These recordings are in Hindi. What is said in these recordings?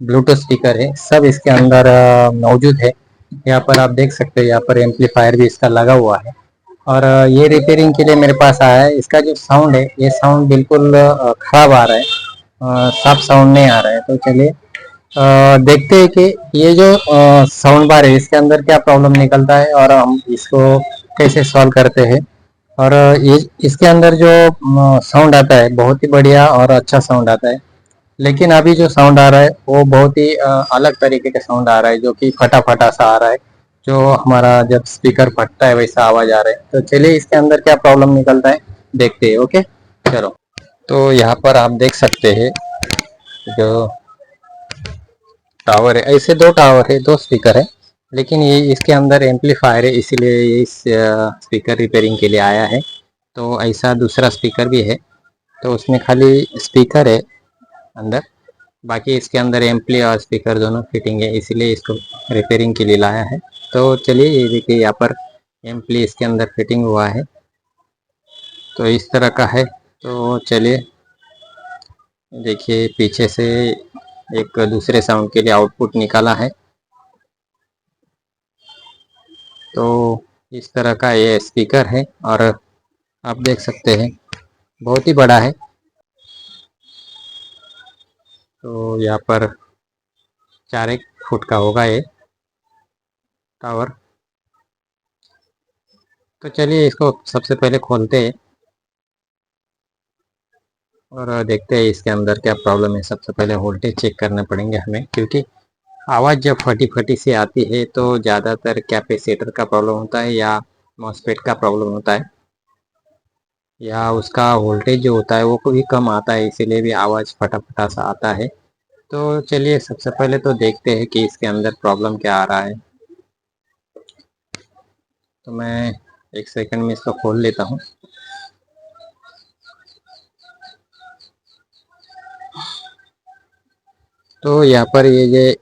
ब्लूटूथ स्पीकर है, सब इसके अंदर मौजूद है। यहाँ पर आप देख सकते हैं, यहाँ पर एम्पलीफायर भी इसका लगा हुआ है। और ये रिपेयरिंग के लिए मेरे पास आया है। इसका जो साउंड है, ये साउंड बिल्कुल खराब आ रहा है, साफ साउंड नहीं आ रहा है। तो चलिए देखते हैं कि ये जो साउंड बार है, इसके अंदर क्या प्रॉब्लम निकलता है और हम इसको कैसे सॉल्व करते हैं। और ये इसके अंदर जो साउंड आता है, बहुत ही बढ़िया और अच्छा साउंड आता है। लेकिन अभी जो साउंड आ रहा है वो बहुत ही अलग तरीके का साउंड आ रहा है, जो कि फटा फटा सा आ रहा है। जो हमारा जब स्पीकर फटता है वैसा आवाज आ रहा है। तो चलिए इसके अंदर क्या प्रॉब्लम निकलता है देखते हैं। ओके, चलो। तो यहाँ पर आप देख सकते हैं जो टावर है, ऐसे दो टावर है, दो स्पीकर है। लेकिन ये इसके अंदर एम्पलीफायर है, इसीलिए ये इस स्पीकर रिपेयरिंग के लिए आया है। तो ऐसा दूसरा स्पीकर भी है, तो उसमें खाली स्पीकर है अंदर, बाकी इसके अंदर एम्पली और स्पीकर दोनों फिटिंग है, इसीलिए इसको रिपेयरिंग के लिए लाया है। तो चलिए, ये देखिए यहाँ पर एम्पली इसके अंदर फिटिंग हुआ है, तो इस तरह का है। तो चलिए देखिए, पीछे से एक दूसरे साउंड के लिए आउटपुट निकाला है। तो इस तरह का ये स्पीकर है, और आप देख सकते हैं बहुत ही बड़ा है। तो यहाँ पर 4 फुट का होगा ये टावर। तो चलिए इसको सबसे पहले खोलते हैं और देखते हैं इसके अंदर क्या प्रॉब्लम है। सबसे पहले वोल्टेज चेक करने पड़ेंगे हमें, क्योंकि आवाज़ जब फटी फटी सी आती है तो ज़्यादातर कैपेसिटर का प्रॉब्लम होता है, या मॉसफेट का प्रॉब्लम होता है, या उसका वोल्टेज जो होता है वो भी कम आता है, इसीलिए भी आवाज़ फटा फटा सा आता है। तो चलिए सबसे पहले तो देखते हैं कि इसके अंदर प्रॉब्लम क्या आ रहा है। तो मैं 1 सेकंड में इसको खोल लेता हूँ। तो यहाँ पर ये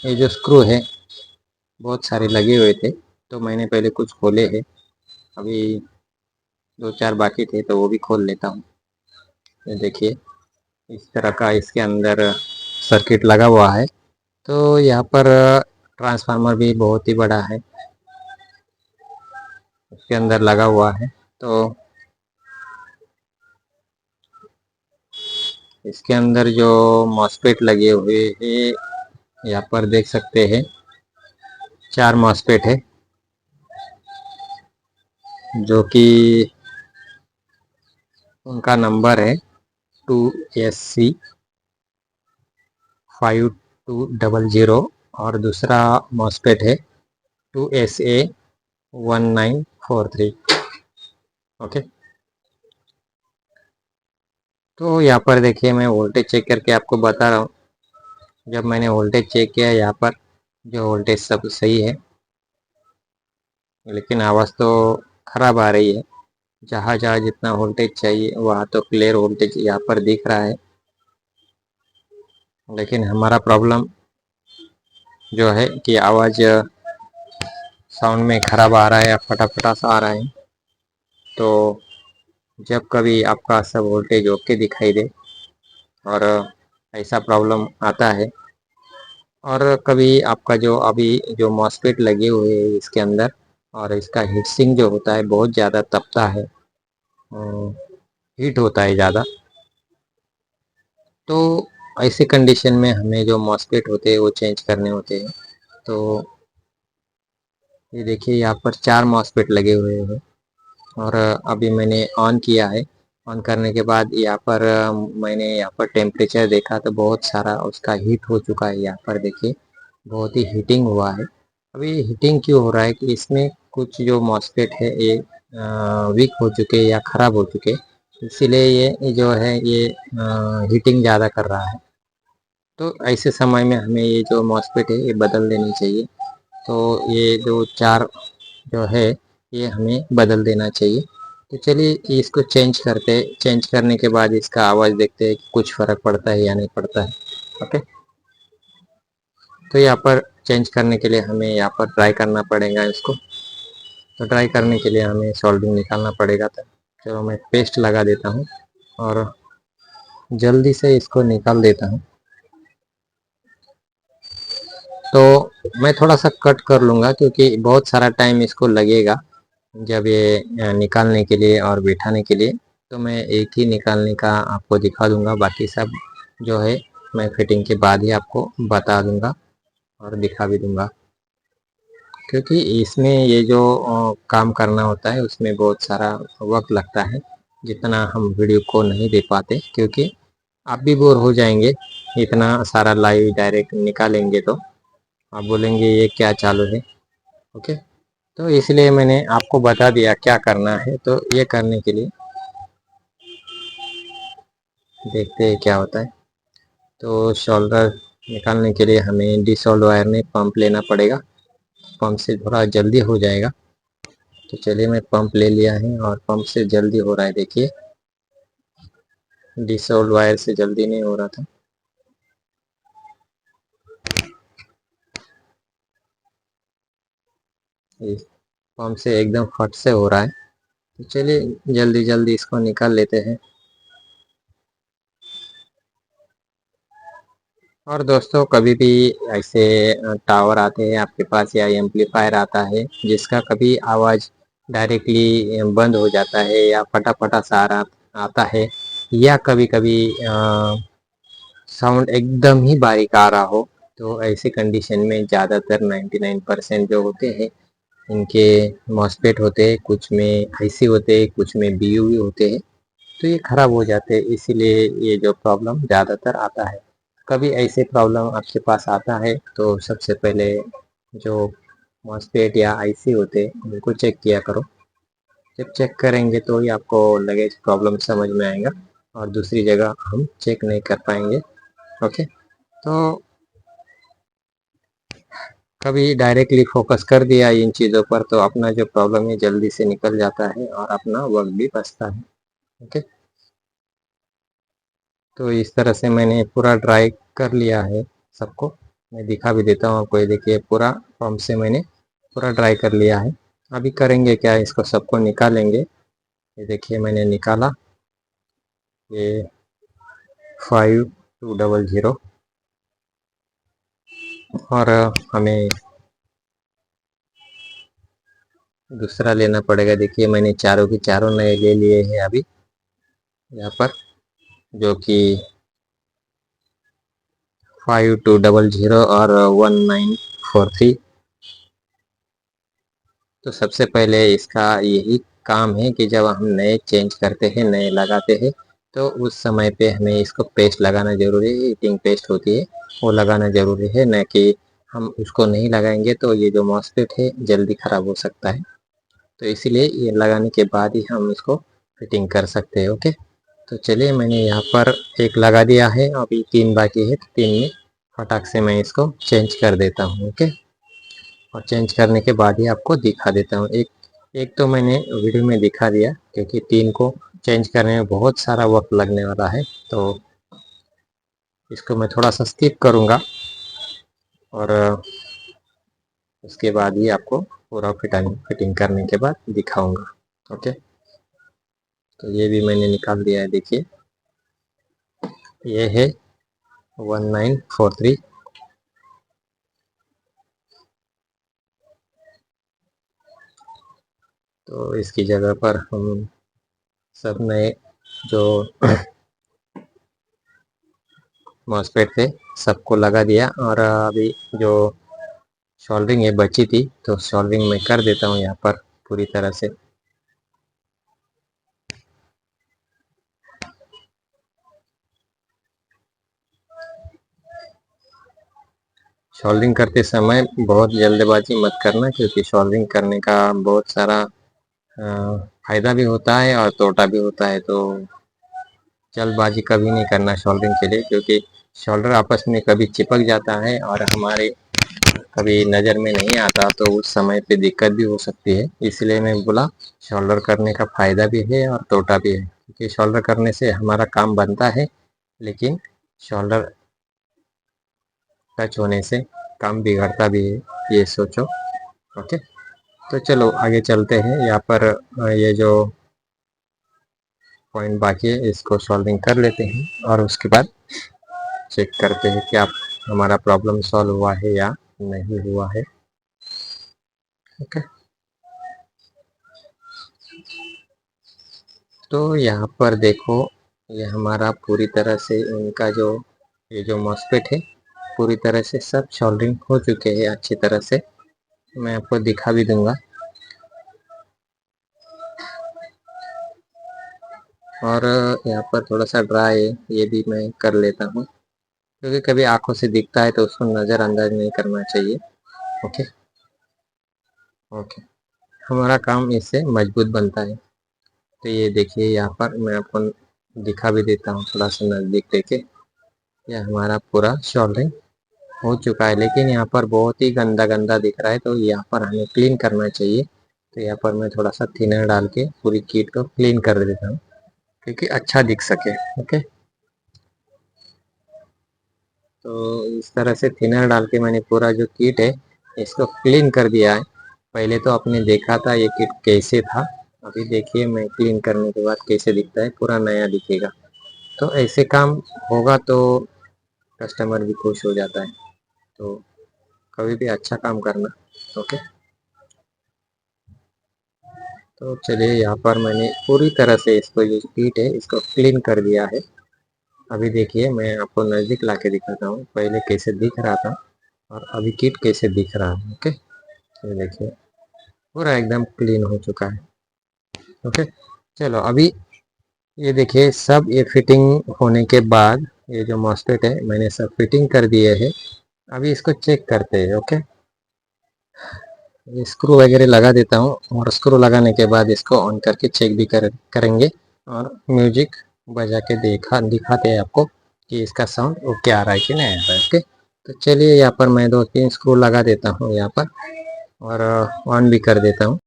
जो स्क्रू है, बहुत सारे लगे हुए थे, तो मैंने पहले कुछ खोले हैं, अभी 2-4 बाकी थे, तो वो भी खोल लेता हूँ। ये देखिए, इस तरह का इसके अंदर सर्किट लगा हुआ है। तो यहाँ पर ट्रांसफार्मर भी बहुत ही बड़ा है, उसके अंदर लगा हुआ है। तो इसके अंदर जो मॉसफेट लगे हुए हैं, यहाँ पर देख सकते हैं 4 मॉसफेट है, जो कि उनका नंबर है 2SC5200, और दूसरा मॉसफेट है 2SA1943। ओके, तो यहाँ पर देखिए, मैं वोल्टेज चेक करके आपको बता रहा हूँ। जब मैंने वोल्टेज चेक किया, यहाँ पर जो वोल्टेज सब सही है, लेकिन आवाज़ तो ख़राब आ रही है। जहाँ जहाँ जितना वोल्टेज चाहिए वहाँ तो क्लियर वोल्टेज यहाँ पर दिख रहा है, लेकिन हमारा प्रॉब्लम जो है कि आवाज़ साउंड में ख़राब आ रहा है या फटा फटा सा आ रहा है। तो जब कभी आपका सब वोल्टेज ओके दिखाई दे और ऐसा प्रॉब्लम आता है, और कभी आपका जो अभी जो मॉसफेट लगे हुए हैं इसके अंदर, और इसका हीट सिंक जो होता है बहुत ज़्यादा तपता है, हीट होता है ज़्यादा। तो ऐसी कंडीशन में हमें जो मॉसफेट होते हैं वो चेंज करने होते हैं। तो ये देखिए, यहाँ पर 4 मॉसफेट लगे हुए हैं, और अभी मैंने ऑन किया है। ऑन करने के बाद यहाँ पर मैंने यहाँ पर टेम्परेचर देखा तो बहुत सारा उसका हीट हो चुका है। यहाँ पर देखिए, बहुत ही हीटिंग हुआ है। अभी हीटिंग क्यों हो रहा है कि इसमें कुछ जो मॉसफेट है ये वीक हो चुके या ख़राब हो चुके, इसीलिए ये जो है ये हीटिंग ज़्यादा कर रहा है। तो ऐसे समय में हमें ये जो मॉसफेट है ये बदल देनी चाहिए। तो ये जो 4 जो है ये हमें बदल देना चाहिए। तो चलिए इसको चेंज करने के बाद इसका आवाज़ देखते हैं कि कुछ फ़र्क पड़ता है या नहीं पड़ता है। ओके, तो यहाँ पर चेंज करने के लिए हमें यहाँ पर ट्राई करना पड़ेगा इसको। तो ट्राई करने के लिए हमें सोल्डरिंग निकालना पड़ेगा। तो चलो मैं पेस्ट लगा देता हूँ और जल्दी से इसको निकाल देता हूँ। तो मैं थोड़ा सा कट कर लूँगा क्योंकि बहुत सारा टाइम इसको लगेगा जब ये निकालने के लिए और बिठाने के लिए। तो मैं एक ही निकालने का आपको दिखा दूंगा, बाकी सब जो है मैं फिटिंग के बाद ही आपको बता दूंगा और दिखा भी दूंगा, क्योंकि इसमें ये जो काम करना होता है उसमें बहुत सारा वक्त लगता है, जितना हम वीडियो को नहीं दे पाते, क्योंकि आप भी बोर हो जाएंगे इतना सारा लाइव डायरेक्ट निकालेंगे तो आप बोलेंगे ये क्या चालू है। ओके, तो इसलिए मैंने आपको बता दिया क्या करना है। तो ये करने के लिए देखते हैं क्या होता है। तो शोल्डर निकालने के लिए हमें डिसॉल्व वायर में पंप लेना पड़ेगा, पंप से थोड़ा जल्दी हो जाएगा। तो चलिए मैं पंप ले लिया है और पंप से जल्दी हो रहा है, देखिए डिसॉल्व वायर से जल्दी नहीं हो रहा था। इस पंप से एकदम फट से हो रहा है। तो चलिए जल्दी जल्दी इसको निकाल लेते हैं। और दोस्तों कभी भी ऐसे टावर आते हैं आपके पास या एम्पलीफायर आता है जिसका कभी आवाज़ डायरेक्टली बंद हो जाता है या फटाफटा सा आता है, या कभी कभी साउंड एकदम ही बारीक आ रहा हो, तो ऐसी कंडीशन में ज़्यादातर 99% जो होते हैं इनके मॉस्फेट होते हैं, कुछ में आईसी होते हैं, कुछ में बीयूवी होते हैं, तो ये खराब हो जाते हैं। इसीलिए ये जो प्रॉब्लम ज़्यादातर आता है। कभी ऐसे प्रॉब्लम आपके पास आता है तो सबसे पहले जो मॉस्फेट या आईसी होते हैं उनको चेक किया करो। जब चेक करेंगे तो ही आपको लगेज प्रॉब्लम समझ में आएगा, और दूसरी जगह हम चेक नहीं कर पाएंगे। ओके, तो कभी डायरेक्टली फोकस कर दिया इन चीज़ों पर तो अपना जो प्रॉब्लम है जल्दी से निकल जाता है और अपना वक्त भी बचता है। ओके, तो इस तरह से मैंने पूरा ड्राई कर लिया है सबको। मैं दिखा भी देता हूँ आपको, ये देखिए पूरा पंप से मैंने पूरा ड्राई कर लिया है। अभी करेंगे क्या, इसको सबको निकालेंगे। ये देखिए मैंने निकाला, ये 5200, और हमें दूसरा लेना पड़ेगा। देखिए मैंने चारों की चारों नए ले लिए हैं अभी यहाँ पर, जो कि 5200 और 1943। तो सबसे पहले इसका यही काम है कि जब हम नए चेंज करते हैं, नए लगाते हैं, तो उस समय पे हमें इसको पेस्ट लगाना ज़रूरी है। हीटिंग पेस्ट होती है वो लगाना ज़रूरी है, न कि हम उसको नहीं लगाएंगे तो ये जो मॉसफेट है जल्दी ख़राब हो सकता है। तो इसीलिए ये लगाने के बाद ही हम इसको फिटिंग कर सकते हैं। ओके, तो चलिए मैंने यहाँ पर एक लगा दिया है, अभी 3 बाकी है, तो 3 में फटाक से मैं इसको चेंज कर देता हूँ। ओके, और चेंज करने के बाद ही आपको दिखा देता हूँ। एक एक तो मैंने वीडियो में दिखा दिया, क्योंकि 3 को चेंज करने में बहुत सारा वक्त लगने वाला है, तो इसको मैं थोड़ा सा स्किप करूँगा और उसके बाद ही आपको पूरा फिटिंग करने के बाद दिखाऊंगा। ओके, तो ये भी मैंने निकाल दिया है, देखिए ये है 1943। तो इसकी जगह पर हम सब नए जो मॉसफेट थे सबको लगा दिया, और अभी जो सोल्डरिंग है बची थी तो सोल्डरिंग मैं कर देता हूँ यहाँ पर पूरी तरह से। सोल्डरिंग करते समय बहुत जल्दबाजी मत करना, क्योंकि सोल्डरिंग करने का बहुत सारा फायदा भी होता है और तोटा भी होता है। तो जल्दबाजी कभी नहीं करना सोल्डरिंग के लिए, क्योंकि शोल्डर आपस में कभी चिपक जाता है और हमारे कभी नज़र में नहीं आता, तो उस समय पे दिक्कत भी हो सकती है। इसलिए मैं बोला शोल्डर करने का फ़ायदा भी है और तोटा भी है, क्योंकि शोल्डर करने से हमारा काम बनता है, लेकिन शोल्डर टच होने से काम बिगड़ता भी है, ये सोचो। ओके, तो चलो आगे चलते हैं। यहाँ पर ये जो पॉइंट बाकी है इसको सॉल्विंग कर लेते हैं और उसके बाद चेक करते हैं कि आप हमारा प्रॉब्लम सॉल्व हुआ है या नहीं हुआ है। ओके, तो यहाँ पर देखो, ये हमारा पूरी तरह से इनका जो ये जो मॉस्फेट है पूरी तरह से सब सोल्डरिंग हो चुके हैं अच्छी तरह से। मैं आपको दिखा भी दूंगा। और यहाँ पर थोड़ा सा ड्राई है, ये भी मैं कर लेता हूँ, क्योंकि कभी आंखों से दिखता है तो उसको नज़रअंदाज नहीं करना चाहिए। ओके ओके, हमारा काम इससे मजबूत बनता है। तो ये देखिए, यहाँ पर मैं आपको दिखा भी देता हूँ थोड़ा सा नज़दीक लेके। ये हमारा पूरा सोल्डरिंग हो चुका है, लेकिन यहाँ पर बहुत ही गंदा गंदा दिख रहा है, तो यहाँ पर हमें क्लीन करना चाहिए। तो यहाँ पर मैं थोड़ा सा थिनर डाल के पूरी किट को क्लीन कर देता हूँ, क्योंकि अच्छा दिख सके। ओके, तो इस तरह से थिनर डाल के मैंने पूरा जो किट है इसको क्लीन कर दिया है। पहले तो आपने देखा था ये किट कैसे था, अभी देखिए मैं क्लीन करने के बाद कैसे दिखता है, पूरा नया दिखेगा। तो ऐसे काम होगा तो कस्टमर भी खुश हो जाता है। तो कभी भी अच्छा काम करना। ओके, तो चलिए, यहाँ पर मैंने पूरी तरह से इसको जो किट है इसको क्लीन कर दिया है। अभी देखिए, मैं आपको नज़दीक ला के दिखाता हूँ पहले कैसे दिख रहा था और अभी किट कैसे दिख रहा है। ओके, ये देखिए पूरा एकदम क्लीन हो चुका है। ओके, चलो अभी ये देखिए, सब ये फिटिंग होने के बाद ये जो मॉस्फेट है मैंने सब फिटिंग कर दिए है। अभी इसको चेक करते हैं। ओके, ये स्क्रू वगैरह लगा देता हूँ और स्क्रू लगाने के बाद इसको ऑन करके चेक भी करेंगे और म्यूजिक बजा के दिखाते हैं आपको कि इसका साउंड ओके आ रहा है कि नहीं आ रहा है। ओके, तो चलिए यहाँ पर मैं 2-3 स्क्रू लगा देता हूँ यहाँ पर और ऑन भी कर देता हूँ।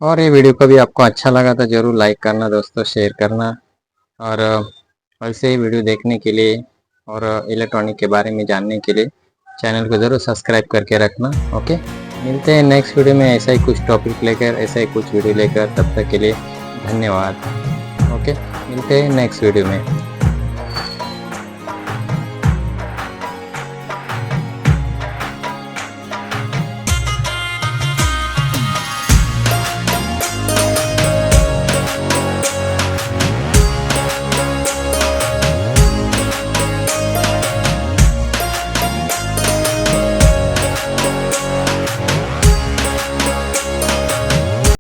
और ये वीडियो कभी आपको अच्छा लगा तो ज़रूर लाइक करना दोस्तों, शेयर करना। और ऐसे ही वीडियो देखने के लिए और इलेक्ट्रॉनिक के बारे में जानने के लिए चैनल को ज़रूर सब्सक्राइब करके रखना। ओके, मिलते हैं नेक्स्ट वीडियो में ऐसा ही कुछ टॉपिक लेकर, ऐसा ही कुछ वीडियो लेकर। तब तक के लिए धन्यवाद। ओके, मिलते हैं नेक्स्ट वीडियो में।